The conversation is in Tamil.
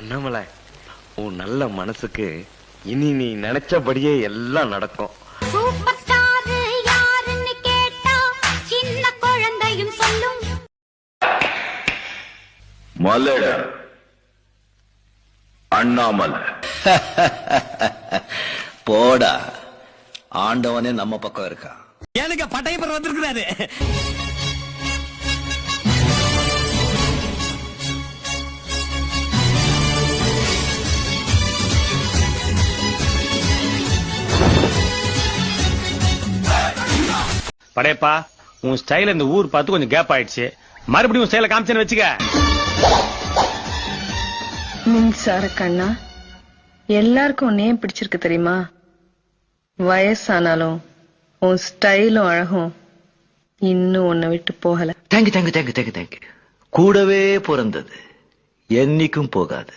அண்ணாமலை, உன் நல்ல மனசுக்கு இனி நீ நினைச்சபடியே எல்லாம் நடக்கும். சூப்பர் ஸ்டார் யாருன்னு கேட்டா சின்ன குழந்தையும் சொல்லும். மலட அண்ணாமலை போடா, ஆண்டவனே நம்ம பக்கம் இருக்கா. எனக்கு பட்டையப்பர் வந்திருக்கிறாரு. படையப்பா, உன் ஸ்டைல இந்த ஊர் பார்த்து கொஞ்சம் கேப் ஆயிடுச்சு. மறுபடியும் உன் ஸ்டைல காமிச்சேன்னு வச்சுக்க. மின்சார கண்ணா, எல்லாருக்கும் உன்னையே பிடிச்சிருக்கு தெரியுமா? வயசானாலும் உன் ஸ்டைலும் அழகும் இன்னும் உன்னை விட்டு போகல. Thank you thank you thank you thank you thank you. கூடவே பிறந்தது என்னைக்கும் போகாது.